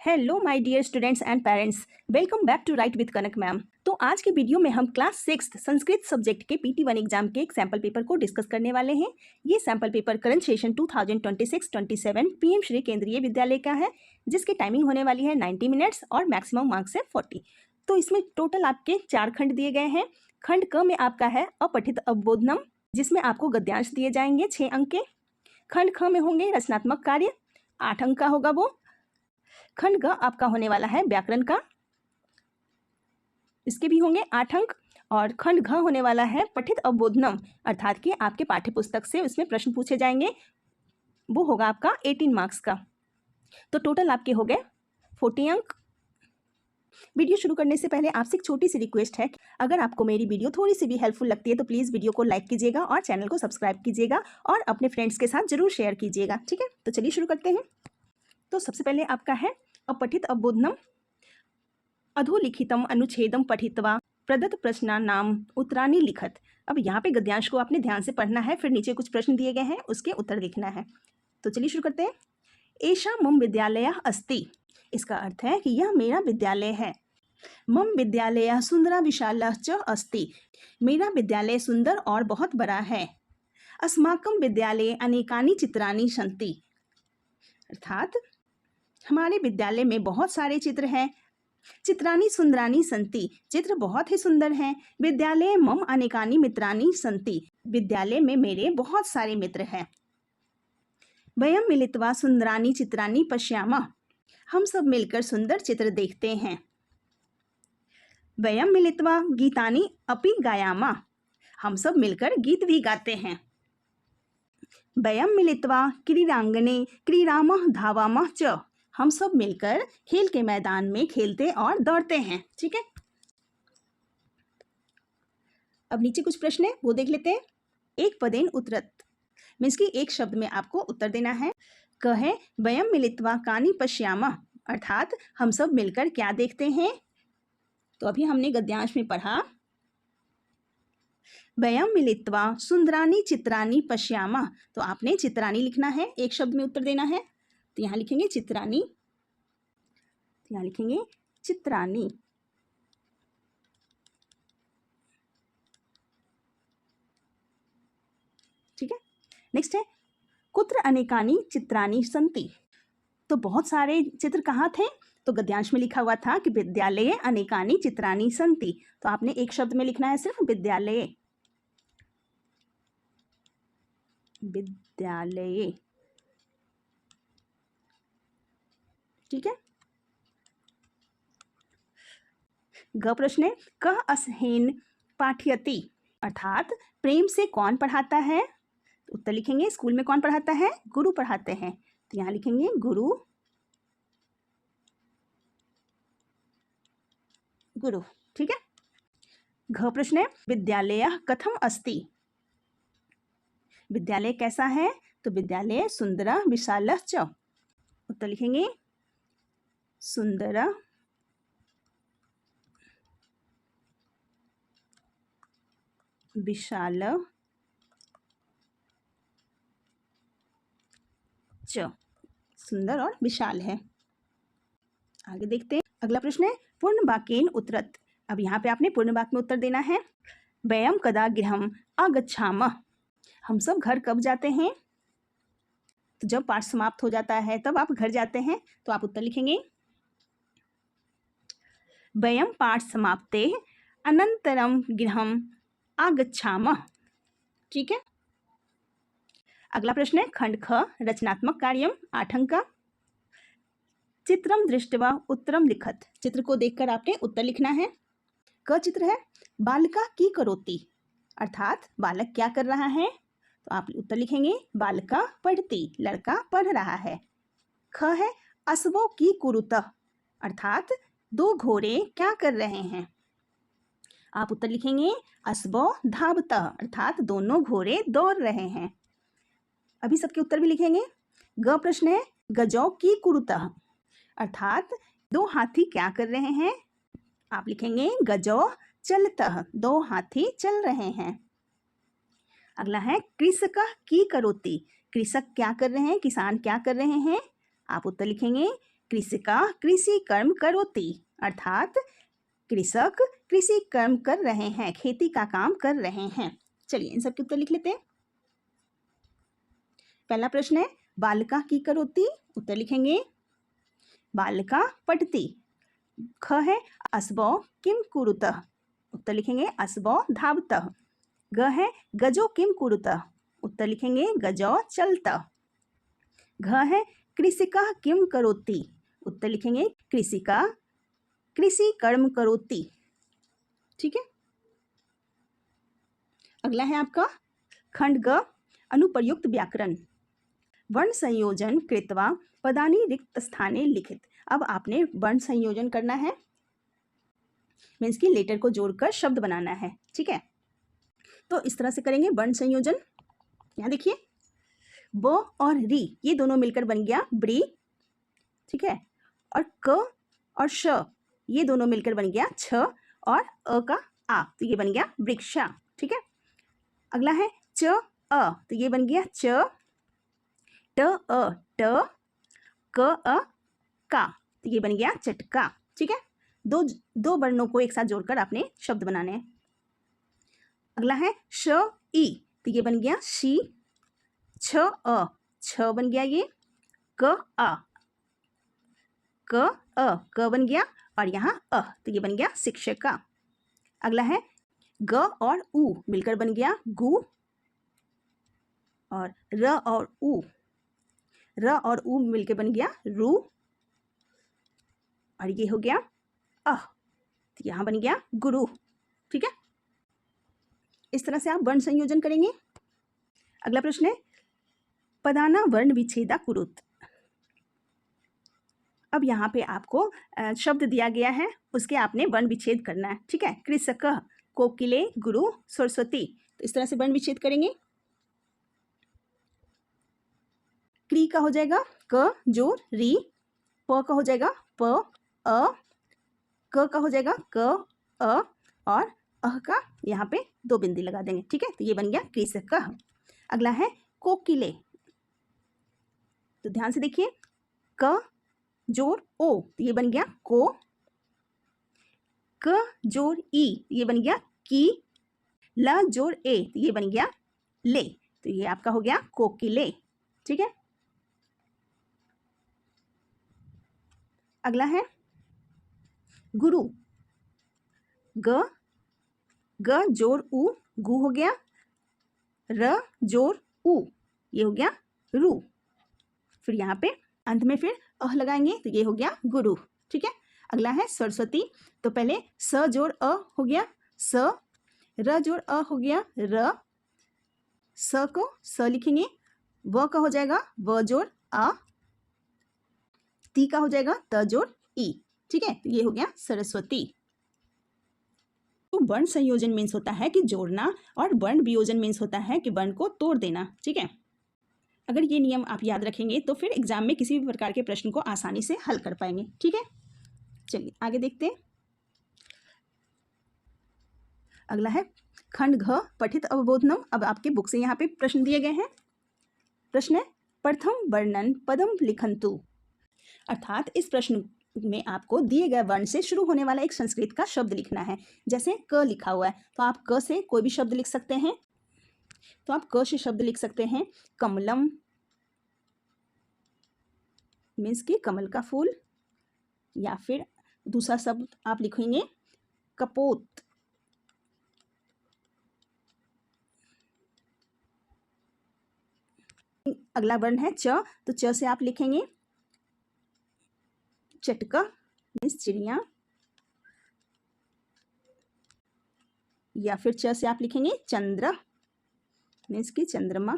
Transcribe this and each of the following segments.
Hello my dear students and parents, welcome back to write with Kanak ma'am. तो आज के video में हम क्लास 6 संस्कृत सब्जेक्ट के PT1 एग्जाम के एक सैम्पल पेपर को डिस्कस करने वाले हैं। ये sample paper current session 2026-27 PM Shri केंद्रीय विद्यालय का है, जिसकी टाइमिंग होने वाली है 90 मिनट्स और मैक्सिमम मार्क्स है 40। तो इसमें टोटल आपके 4 खंड दिए गए हैं। खंड क में आपका है अपठित अवबोधनम, जिसमें आपको गद्यांश दिए जाएंगे 6 अंक के। खंड ख में होंगे रचनात्मक कार्य, 8 अंक का होगा वो। खंड ग आपका होने वाला है व्याकरण का, इसके भी होंगे 8 अंक। और खंड घ होने वाला है पठित अवबोधनम, अर्थात कि आपके पाठ्य पुस्तक से उसमें प्रश्न पूछे जाएंगे, वो होगा आपका 18 मार्क्स का। तो टोटल आपके हो गए 40 अंक। वीडियो शुरू करने से पहले आपसे एक छोटी सी रिक्वेस्ट है, अगर आपको मेरी वीडियो थोड़ी सी भी हेल्पफुल लगती है तो प्लीज़ वीडियो को लाइक कीजिएगा और चैनल को सब्सक्राइब कीजिएगा और अपने फ्रेंड्स के साथ जरूर शेयर कीजिएगा, ठीक है। तो चलिए शुरू करते हैं। तो सबसे पहले आपका है अपठित अवबोधनम। अधोलिखितम अनुच्छेदम पठित्वा प्रदत्त प्रश्नानाम उत्तराणि लिखत। अब यहाँ पे गद्यांश को आपने ध्यान से पढ़ना है, फिर नीचे कुछ प्रश्न दिए गए हैं, उसके उत्तर लिखना है। तो चलिए शुरू करते हैं। एषा मम विद्यालयः अस्ति, इसका अर्थ है कि यह मेरा विद्यालय है। मम विद्यालयः सुंदरा विशालः च अस्ति, मेरा विद्यालय सुंदर और बहुत बड़ा है। अस्माकं विद्यालये अनेकानि चित्राणि सन्ति, अर्थात हमारे विद्यालय में बहुत सारे चित्र हैं। चित्राणि सुंदराणि सन्ति, चित्र बहुत ही सुंदर हैं। विद्यालये मम अनेकानि मित्राणि सन्ति, विद्यालय में मेरे बहुत सारे मित्र हैं। वयं मिलित्वा सुंदराणि चित्राणि पश्यामः, हम सब मिलकर सुंदर चित्र देखते हैं। वयं मिलित्वा गीतानि अपि गायामः, हम सब मिलकर गीत भी गाते हैं। वयं मिलित्वा क्रीडांगणे क्रीडामः धावामः च, हम सब मिलकर खेल के मैदान में खेलते और दौड़ते हैं, ठीक है। अब नीचे कुछ प्रश्न है, वो देख लेते हैं। एक पदेन उत्तरत, मीन्स कि एक शब्द में आपको उत्तर देना है। कहे वयं मिलित्वा कानि पश्यामः, अर्थात हम सब मिलकर क्या देखते हैं। तो अभी हमने गद्यांश में पढ़ा वयं मिलित्वा सुंदराणि चित्राणि पश्यामः, तो आपने चित्राणि लिखना है, एक शब्द में उत्तर देना है। तो यहाँ लिखेंगे चित्राणि, तो यहाँ लिखेंगे चित्राणि। ठीक है। नेक्स्ट है कुत्र अनेकानि चित्राणि सन्ति, तो बहुत सारे चित्र कहाँ थे। तो गद्यांश में लिखा हुआ था कि विद्यालये अनेकानि चित्राणि सन्ति, तो आपने एक शब्द में लिखना है सिर्फ विद्यालये, विद्यालये, ठीक है। ग प्रश्न है कः अस्हेन पाठयति, अर्थात प्रेम से कौन पढ़ाता है। उत्तर लिखेंगे स्कूल में कौन पढ़ाता है, गुरु पढ़ाते हैं, तो यहाँ लिखेंगे गुरु, गुरु, ठीक है। घ प्रश्न है विद्यालयः कथम अस्ति, विद्यालय कैसा है। तो विद्यालय सुंदरः विशालः च, उत्तर लिखेंगे सुंदरः विशालः च, सुंदर और विशाल है। आगे देखते हैं। अगला प्रश्न है पूर्ण वाक्येन उत्तरत, अब यहाँ पे आपने पूर्ण वाक्य में उत्तर देना है। वयं कदा गृहम् आगच्छामः, हम सब घर कब जाते हैं। तो जब पाठ समाप्त हो जाता है तब आप घर जाते हैं, तो आप उत्तर लिखेंगे वयं पाठ समाप्ते अनंतरम गृहम् आगच्छामः, ठीक है। अगला प्रश्न है खंड ख रचनात्मक कार्यम, 8 अंक का। चित्रम दृष्ट्वा उत्तरम लिखत, चित्र को देखकर आपने उत्तर लिखना है। क चित्र है बालिका की करोति, अर्थात बालक क्या कर रहा है, तो आप उत्तर लिखेंगे बालिका पढ़ती, लड़का पढ़ रहा है। ख है अश्वो की कुरुतः, अर्थात 2 घोड़े क्या कर रहे हैं, आप उत्तर लिखेंगे अश्वो धावतः, अर्थात दोनों घोड़े दौड़ रहे हैं। अभी सबके उत्तर भी लिखेंगे। ग प्रश्न है गजौ की कुरुतः, अर्थात 2 हाथी क्या कर रहे हैं, आप लिखेंगे गजौ चलतः, 2 हाथी चल रहे हैं। अगला है कृषक की करोति, कृषक क्या कर रहे हैं, किसान क्या कर रहे हैं, आप उत्तर लिखेंगे कृषिका कृषि कर्म करोति, अर्थात कृषक कृषि कर्म कर रहे हैं, खेती का काम कर रहे हैं। चलिए इन सब के उत्तर लिख लेते हैं। पहला प्रश्न है बालिका की करोति, उत्तर लिखेंगे बालिका पठति। ख है अस्बौ किम कुरुतः, उत्तर लिखेंगे अस्बौ धावतः। ग है गजो किम कुरुतः, उत्तर लिखेंगे गजौ चलतः। घ है कृषिका किम करोति, उत्तर लिखेंगे कृषिका कृषि कर्म करोति। ठीक है। अगला है आपका खंड ग अनुप्रयुक्त व्याकरण। वर्ण संयोजन कृत्वा पदानि रिक्त स्थाने लिखित। अब आपने वर्ण संयोजन करना है, मीन्स की लेटर को जोड़कर शब्द बनाना है। ठीक है, तो इस तरह से करेंगे वर्ण संयोजन। यहाँ देखिए ब और री ये दोनों मिलकर बन गया ब्री। ठीक है, और क और श ये दोनों मिलकर बन गया छ, और अ का आ तो ये बन गया वृक्षा। ठीक है। अगला है च अ तो ये बन गया च, ट अ ट, क अ का तो ये बन गया चटका। ठीक है, दो वर्णों को एक साथ जोड़कर आपने शब्द बनाने हैं। अगला है श ई तो ये बन गया शी, छ अ छ बन गया ये, क आ क बन गया, और यहाँ तो ये बन गया शिक्षक का। अगला है ग और उ मिलकर बन गया गु, और र और उ मिलकर बन गया रू, और ये हो गया तो यहाँ बन गया गुरु। ठीक है, इस तरह से आप वर्ण संयोजन करेंगे। अगला प्रश्न है पदाना वर्ण विच्छेदा कुरुत। अब यहाँ पे आपको शब्द दिया गया है, उसके आपने वर्ण विच्छेद करना है। ठीक है, कृषक कोकिले गुरु सरस्वती, तो इस तरह से वर्ण विच्छेद करेंगे। क्री का हो जाएगा क जोर री, प का हो जाएगा प अ, क का हो जाएगा क अ, और अह का यहाँ पे 2 बिंदी लगा देंगे। ठीक है, तो ये बन गया कृषक। अगला है कोकिले, तो ध्यान से देखिए क जोर ओ तो ये बन गया को, क जोर ई ये बन गया की, ल जोर ए तो ये बन गया ले, तो ये आपका हो गया कोकिले। ठीक है। अगला है गुरु, ग जोर उ गु हो गया, र जोर उ ये हो गया रू, फिर यहाँ पे अंत में फिर अह लगाएंगे तो ये हो गया गुरु। ठीक है। अगला है सरस्वती, तो पहले स जोड़ अ हो गया स, र जोड़ अ हो गया र, स को स लिखेंगे, व का हो जाएगा व जोड़ आ, ती का हो जाएगा त जोड़ ई। ठीक है, तो ये हो गया सरस्वती। तो वर्ण संयोजन मीन्स होता है कि जोड़ना, और वर्ण वियोजन मीन्स होता है कि वर्ण को तोड़ देना। ठीक है, अगर ये नियम आप याद रखेंगे तो फिर एग्जाम में किसी भी प्रकार के प्रश्न को आसानी से हल कर पाएंगे। ठीक है, चलिए आगे देखते हैं। अगला है खंड घ पठित अवबोधनम। अब आपके बुक से यहाँ पे प्रश्न दिए गए हैं। प्रश्न है प्रथम वर्णन पदम लिखंतु, अर्थात इस प्रश्न में आपको दिए गए वर्ण से शुरू होने वाला एक संस्कृत का शब्द लिखना है। जैसे क लिखा हुआ है तो आप क से कोई भी शब्द लिख सकते हैं, तो आप क से शब्द लिख सकते हैं कमलम, मीन्स कि कमल का फूल, या फिर दूसरा शब्द आप लिखेंगे कपोत। अगला वर्ण है च, तो च से आप लिखेंगे चटका, मीन्स चिड़िया, या फिर च से आप लिखेंगे चंद्र, मीन्स की चंद्रमा।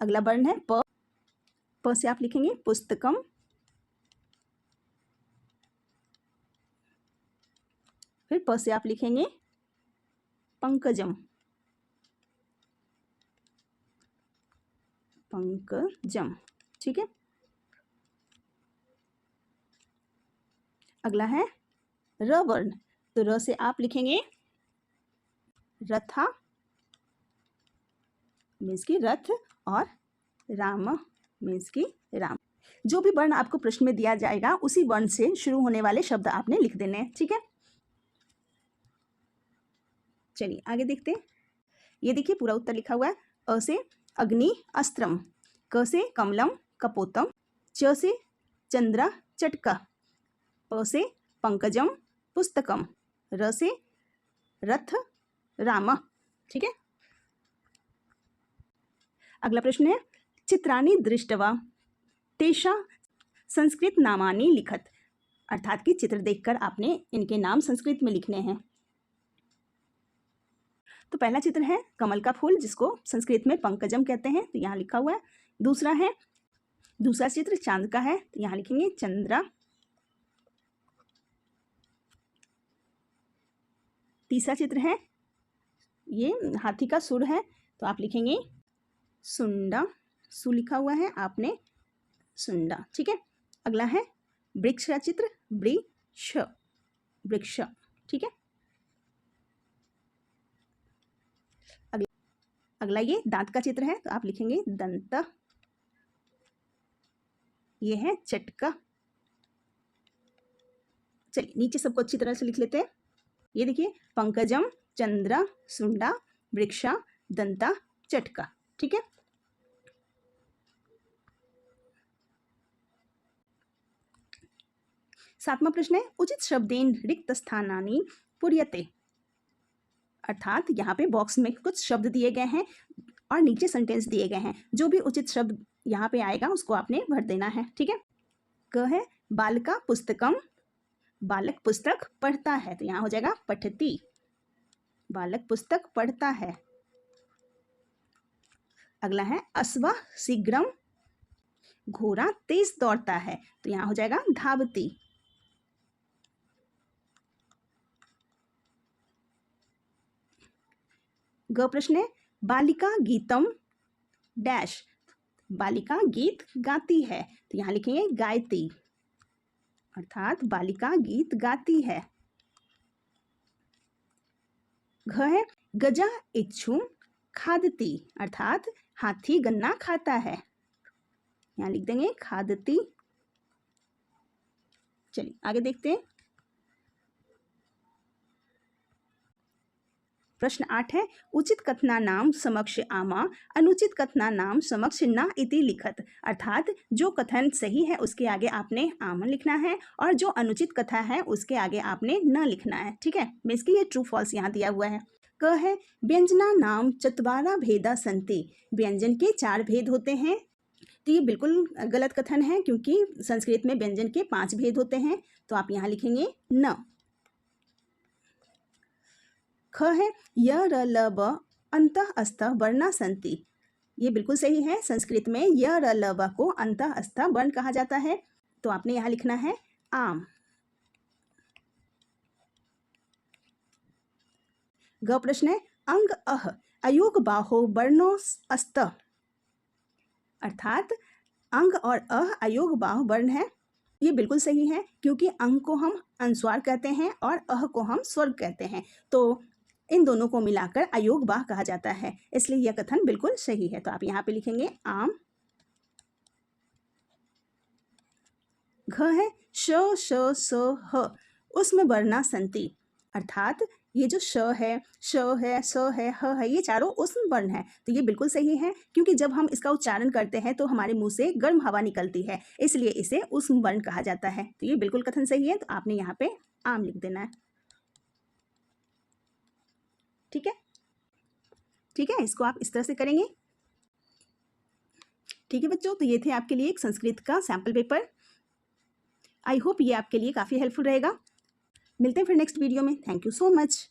अगला वर्ण है प, प से आप लिखेंगे पुस्तकम, फिर प से आप लिखेंगे पंकजम, पंकजम। ठीक है। अगला है र वर्ण, तो र से आप लिखेंगे रथा, मीन्स की रथ, और राम मीन्स की राम। जो भी वर्ण आपको प्रश्न में दिया जाएगा उसी वर्ण से शुरू होने वाले शब्द आपने लिख देने हैं, ठीक है। चलिए आगे देखते हैं। ये देखिए पूरा उत्तर लिखा हुआ है। अ से अग्नि अस्त्रम, क से कमलम कपोतम, च से चंद्रा चटका, प से पंकजम पुस्तकम, र से रथ राम, ठीक है। अगला प्रश्न है चित्राणि दृष्टवा तेषा संस्कृत नामानि लिखत, अर्थात कि चित्र देखकर आपने इनके नाम संस्कृत में लिखने हैं। तो पहला चित्र है कमल का फूल, जिसको संस्कृत में पंकजम कहते हैं, तो यहाँ लिखा हुआ है। दूसरा चित्र चांद का है, तो यहाँ लिखेंगे चंद्रा। तीसरा चित्र है ये हाथी का सुर है, तो आप लिखेंगे सुंडा, सु लिखा हुआ है आपने सुंडा, ठीक है। अगला है वृक्ष का चित्र, वृक्ष, ठीक है। अगला ये दांत का चित्र है, तो आप लिखेंगे दंत। ये है चटका। चलिए नीचे सबको अच्छी तरह से लिख लेते हैं। ये देखिए पंकजम, चंद्रा, सुंडा, वृक्षा, दंता, चटका, ठीक है। सातवां प्रश्न है उचित शब्देन रिक्त स्थानानि पूर्यते, अर्थात यहाँ पे बॉक्स में कुछ शब्द दिए गए हैं और नीचे सेंटेंस दिए गए हैं। जो भी उचित शब्द यहाँ पे आएगा उसको आपने भर देना है, ठीक है। क है बालिका पुस्तकम, बालक पुस्तक पढ़ता है, तो यहाँ हो जाएगा पठती, बालक पुस्तक पढ़ता है। अगला है अश्व शीघ्रम, घोड़ा तेज दौड़ता है, तो यहाँ हो जाएगा धावती। ग प्रश्न है बालिका गीतम डैश, बालिका गीत गाती है, तो यहाँ लिखेंगे गायती, अर्थात बालिका गीत गाती है। घ है गजा इच्छुम खादती, अर्थात हाथी गन्ना खाता है, यहाँ लिख देंगे खादती। चलिए आगे देखते हैं। प्रश्न 8 है उचित कथना नाम समक्ष आमा, अनुचित कथना नाम समक्ष न इति लिखत, अर्थात जो कथन सही है उसके आगे आपने आम लिखना है और जो अनुचित कथा है उसके आगे आपने न लिखना है, ठीक है। इसकी ये ट्रू फॉल्स यहाँ दिया हुआ है। क है व्यंजना नाम चत्वारा भेदा संति, व्यंजन के 4 भेद होते हैं, तो ये बिल्कुल गलत कथन है क्योंकि संस्कृत में व्यंजन के 5 भेद होते हैं, तो आप यहाँ लिखेंगे न। ख है य र ल ब अंतः अस्तः वर्णा संति, ये बिल्कुल सही है। संस्कृत में य र ल ब को अंतः अस्तः वर्ण कहा जाता है, तो आपने यहाँ लिखना है आम। ग प्रश्न है अंग अह अयोग बाहो वर्णो अस्त, अर्थात अंग और अह अयोग बाह वर्ण है, ये बिल्कुल सही है क्योंकि अंग को हम अनुस्वार कहते हैं और अह को हम स्वर कहते हैं, तो इन दोनों को मिलाकर अयोग बाह कहा जाता है, इसलिए यह कथन बिल्कुल सही है। तो आप यहाँ पे लिखेंगे आम। घ है श श स ह उसमें वर्णा संति, अर्थात ये जो श है, स है, ह है, ये चारों उष्म वर्ण है, तो ये बिल्कुल सही है क्योंकि जब हम इसका उच्चारण करते हैं तो हमारे मुंह से गर्म हवा निकलती है, इसलिए इसे उष्म वर्ण कहा जाता है, तो ये बिल्कुल कथन सही है। तो आपने यहाँ पे आम लिख देना है, ठीक है। ठीक है, इसको आप इस तरह से करेंगे, ठीक है बच्चों। तो ये थे आपके लिए एक संस्कृत का सैम्पल पेपर। आई होप ये आपके लिए काफ़ी हेल्पफुल रहेगा। मिलते हैं फिर नेक्स्ट वीडियो में। Thank you so much.